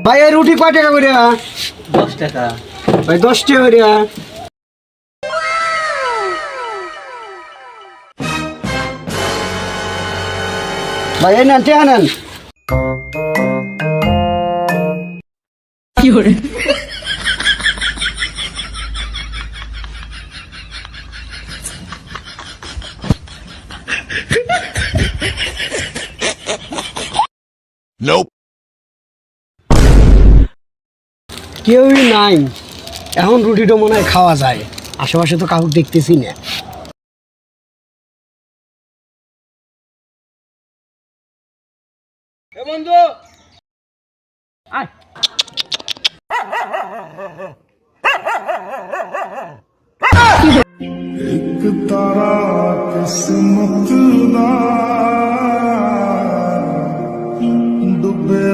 ভাই এই রুটি কয় টাকা করে? 10 টাকা। ভাই 10 টাকা করে। ভাই এই নেন টাকা নেন। Nope. কেউই নাই এখন, রুটিটা মনে হয় খাওয়া যায়। আশেপাশে তো কাউকে দেখতেছি না। বন্ধু एक तारा किस्मत दा डुबे